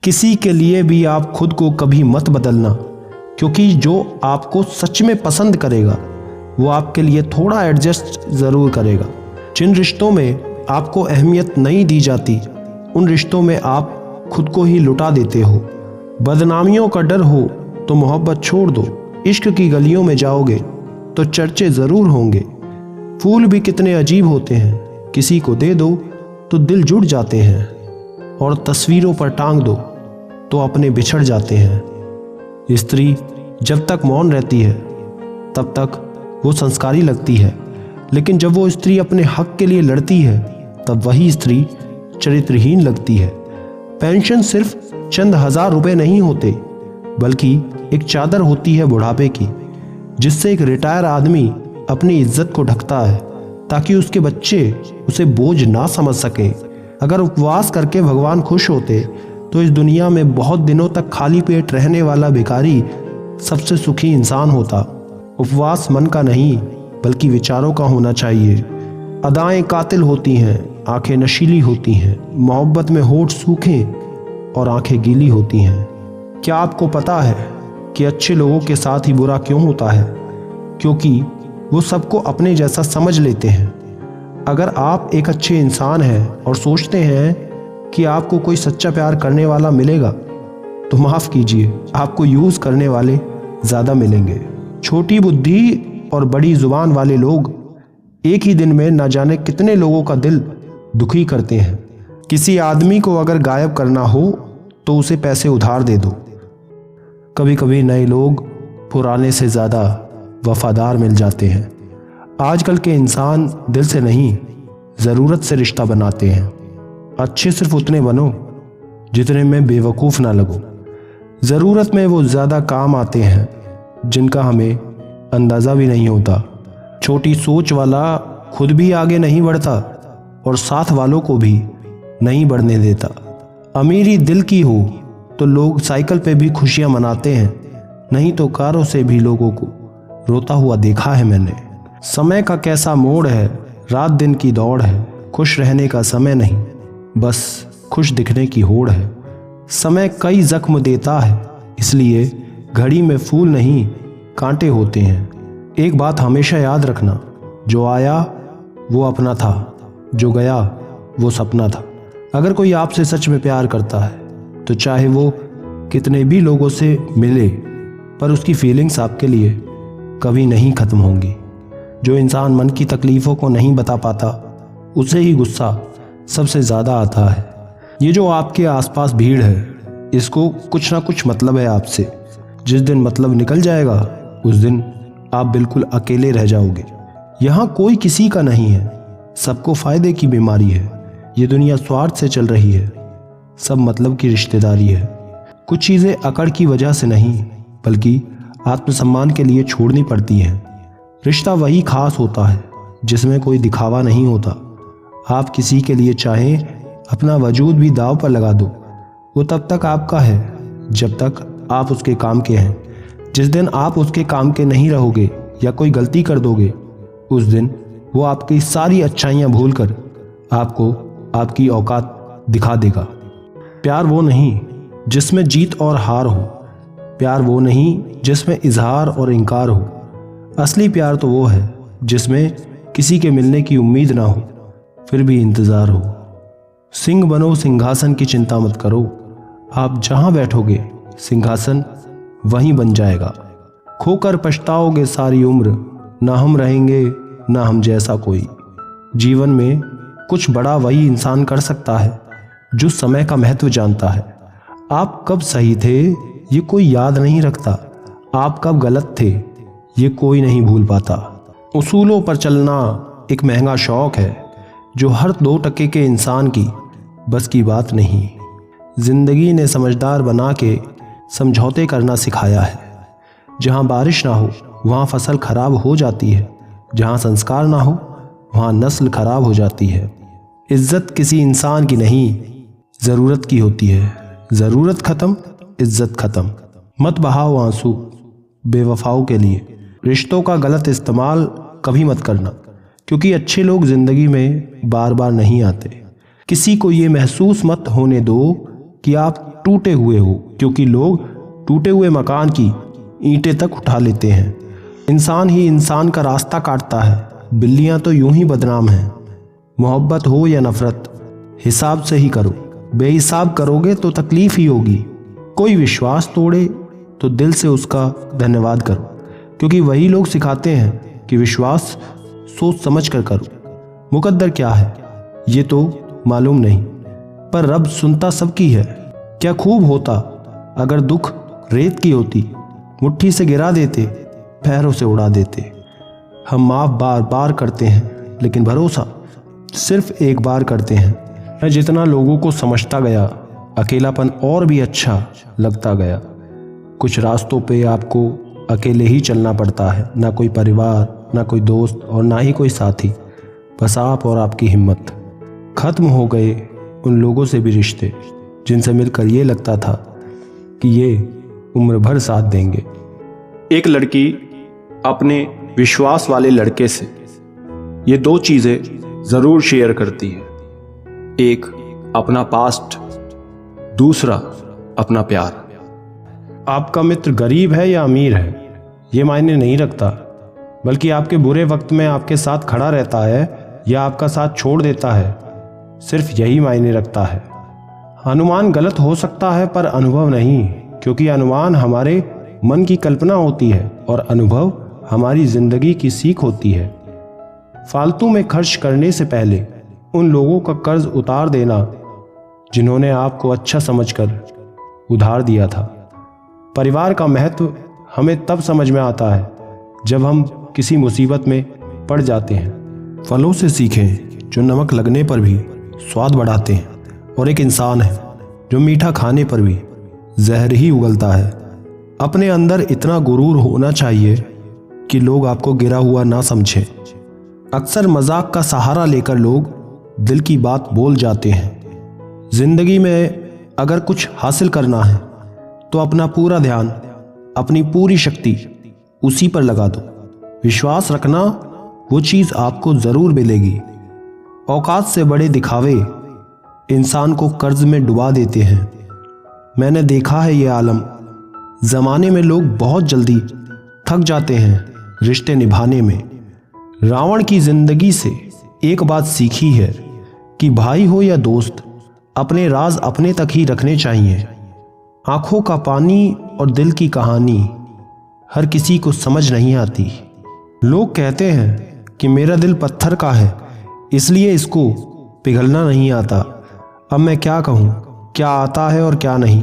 किसी के लिए भी आप खुद को कभी मत बदलना, क्योंकि जो आपको सच में पसंद करेगा वो आपके लिए थोड़ा एडजस्ट ज़रूर करेगा। जिन रिश्तों में आपको अहमियत नहीं दी जाती उन रिश्तों में आप खुद को ही लुटा देते हो। बदनामियों का डर हो तो मोहब्बत छोड़ दो। इश्क की गलियों में जाओगे तो चर्चे ज़रूर होंगे। फूल भी कितने अजीब होते हैं, किसी को दे दो तो दिल जुड़ जाते हैं, और तस्वीरों पर टांग दो तो अपने बिछड़ जाते हैं। स्त्री जब तक मौन रहती है तब तक वो संस्कारी लगती है, लेकिन जब वो स्त्री अपने हक के लिए लड़ती है तब वही स्त्री चरित्रहीन लगती है। पेंशन सिर्फ चंद हजार रुपए नहीं होते, बल्कि एक चादर होती है बुढ़ापे की, जिससे एक रिटायर आदमी अपनी इज्जत को ढकता है ताकि उसके बच्चे उसे बोझ ना समझ सकें। अगर उपवास करके भगवान खुश होते तो इस दुनिया में बहुत दिनों तक खाली पेट रहने वाला भिखारी सबसे सुखी इंसान होता। उपवास मन का नहीं बल्कि विचारों का होना चाहिए। अदाएं कातिल होती हैं, आंखें नशीली होती हैं, मोहब्बत में होठ सूखे और आंखें गीली होती हैं। क्या आपको पता है कि अच्छे लोगों के साथ ही बुरा क्यों होता है? क्योंकि वो सबको अपने जैसा समझ लेते हैं। अगर आप एक अच्छे इंसान हैं और सोचते हैं कि आपको कोई सच्चा प्यार करने वाला मिलेगा तो माफ़ कीजिए, आपको यूज़ करने वाले ज़्यादा मिलेंगे। छोटी बुद्धि और बड़ी जुबान वाले लोग एक ही दिन में न जाने कितने लोगों का दिल दुखी करते हैं। किसी आदमी को अगर गायब करना हो तो उसे पैसे उधार दे दो। कभी कभी नए लोग पुराने से ज़्यादा वफादार मिल जाते हैं। आजकल के इंसान दिल से नहीं, ज़रूरत से रिश्ता बनाते हैं। अच्छे सिर्फ उतने बनो जितने में बेवकूफ़ ना लगो। ज़रूरत में वो ज़्यादा काम आते हैं जिनका हमें अंदाज़ा भी नहीं होता। छोटी सोच वाला खुद भी आगे नहीं बढ़ता और साथ वालों को भी नहीं बढ़ने देता। अमीरी दिल की हो तो लोग साइकिल पे भी खुशियां मनाते हैं, नहीं तो कारों से भी लोगों को रोता हुआ देखा है मैंने। समय का कैसा मोड़ है, रात दिन की दौड़ है, खुश रहने का समय नहीं, बस खुश दिखने की होड़ है। समय कई जख्म देता है, इसलिए घड़ी में फूल नहीं कांटे होते हैं। एक बात हमेशा याद रखना, जो आया वो अपना था, जो गया वो सपना था। अगर कोई आपसे सच में प्यार करता है तो चाहे वो कितने भी लोगों से मिले, पर उसकी फीलिंग्स आपके लिए कभी नहीं ख़त्म होंगी। जो इंसान मन की तकलीफ़ों को नहीं बता पाता उसे ही गुस्सा सबसे ज़्यादा आता है। ये जो आपके आसपास भीड़ है, इसको कुछ ना कुछ मतलब है आपसे। जिस दिन मतलब निकल जाएगा उस दिन आप बिल्कुल अकेले रह जाओगे। यहाँ कोई किसी का नहीं है, सबको फ़ायदे की बीमारी है। ये दुनिया स्वार्थ से चल रही है, सब मतलब की रिश्तेदारी है। कुछ चीज़ें अकड़ की वजह से नहीं बल्कि आत्मसम्मान के लिए छोड़नी पड़ती हैं। रिश्ता वही खास होता है जिसमें कोई दिखावा नहीं होता। आप किसी के लिए चाहें अपना वजूद भी दांव पर लगा दो, वो तब तक आपका है जब तक आप उसके काम के हैं। जिस दिन आप उसके काम के नहीं रहोगे या कोई गलती कर दोगे, उस दिन वो आपकी सारी अच्छाइयाँ भूलकर आपको आपकी औकात दिखा देगा। प्यार वो नहीं जिसमें जीत और हार हो, प्यार वो नहीं जिसमें इजहार और इनकार हो। असली प्यार तो वो है जिसमें किसी के मिलने की उम्मीद ना हो फिर भी इंतज़ार हो। सिंह बनो सिंहासन की चिंता मत करो, आप जहाँ बैठोगे सिंहासन वहीं बन जाएगा। खोकर पछताओगे सारी उम्र, ना हम रहेंगे ना हम जैसा कोई। जीवन में कुछ बड़ा वही इंसान कर सकता है जो समय का महत्व जानता है। आप कब सही थे ये कोई याद नहीं रखता, आप कब गलत थे ये कोई नहीं भूल पाता। उसूलों पर चलना एक महंगा शौक है जो हर 2% के इंसान की बस की बात नहीं। जिंदगी ने समझदार बना के समझौते करना सिखाया है। जहाँ बारिश ना हो वहाँ फसल खराब हो जाती है, जहाँ संस्कार ना हो वहाँ नस्ल खराब हो जाती है। इज्जत किसी इंसान की नहीं ज़रूरत की होती है। ज़रूरत ख़त्म, इज्जत ख़त्म। मत बहाओ आंसू बेवफाओं के लिए। रिश्तों का गलत इस्तेमाल कभी मत करना, क्योंकि अच्छे लोग ज़िंदगी में बार बार नहीं आते। किसी को ये महसूस मत होने दो कि आप टूटे हुए हो, क्योंकि लोग टूटे हुए मकान की ईंटें तक उठा लेते हैं। इंसान ही इंसान का रास्ता काटता है, बिल्लियां तो यूं ही बदनाम हैं। मोहब्बत हो या नफरत, हिसाब से ही करो, बेहिसाब करोगे तो तकलीफ ही होगी। कोई विश्वास तोड़े तो दिल से उसका धन्यवाद करो, क्योंकि वही लोग सिखाते हैं कि विश्वास सोच समझ कर करो। मुकद्दर क्या है ये तो मालूम नहीं, पर रब सुनता सबकी है। क्या खूब होता अगर दुख रेत की होती, मुट्ठी से गिरा देते, पैरों से उड़ा देते। हम माफ़ बार बार करते हैं, लेकिन भरोसा सिर्फ एक बार करते हैं। मैं जितना लोगों को समझता गया, अकेलापन और भी अच्छा लगता गया। कुछ रास्तों पे आपको अकेले ही चलना पड़ता है, ना कोई परिवार, ना कोई दोस्त और ना ही कोई साथी, बस आप और आपकी हिम्मत। खत्म हो गए उन लोगों से भी रिश्ते जिनसे मिलकर ये लगता था कि ये उम्र भर साथ देंगे। एक लड़की अपने विश्वास वाले लड़के से ये दो चीज़ें ज़रूर शेयर करती है, एक अपना पास्ट, दूसरा अपना प्यार। आपका मित्र गरीब है या अमीर है ये मायने नहीं रखता, बल्कि आपके बुरे वक्त में आपके साथ खड़ा रहता है या आपका साथ छोड़ देता है, सिर्फ यही मायने रखता है। अनुमान गलत हो सकता है पर अनुभव नहीं, क्योंकि अनुमान हमारे मन की कल्पना होती है और अनुभव हमारी जिंदगी की सीख होती है। फालतू में खर्च करने से पहले उन लोगों का कर्ज उतार देना जिन्होंने आपको अच्छा समझकर उधार दिया था। परिवार का महत्व हमें तब समझ में आता है जब हम किसी मुसीबत में पड़ जाते हैं। फलों से सीखें जो नमक लगने पर भी स्वाद बढ़ाते हैं, और एक इंसान है जो मीठा खाने पर भी जहर ही उगलता है। अपने अंदर इतना गुरूर होना चाहिए कि लोग आपको गिरा हुआ ना समझें। अक्सर मजाक का सहारा लेकर लोग दिल की बात बोल जाते हैं। जिंदगी में अगर कुछ हासिल करना है तो अपना पूरा ध्यान, अपनी पूरी शक्ति उसी पर लगा दो। विश्वास रखना, वो चीज़ आपको ज़रूर मिलेगी। औकात से बड़े दिखावे इंसान को कर्ज में डुबा देते हैं। मैंने देखा है ये आलम, ज़माने में लोग बहुत जल्दी थक जाते हैं रिश्ते निभाने में। रावण की ज़िंदगी से एक बात सीखी है कि भाई हो या दोस्त, अपने राज अपने तक ही रखने चाहिए। आंखों का पानी और दिल की कहानी हर किसी को समझ नहीं आती। लोग कहते हैं कि मेरा दिल पत्थर का है, इसलिए इसको पिघलना नहीं आता। अब मैं क्या कहूँ, क्या आता है और क्या नहीं।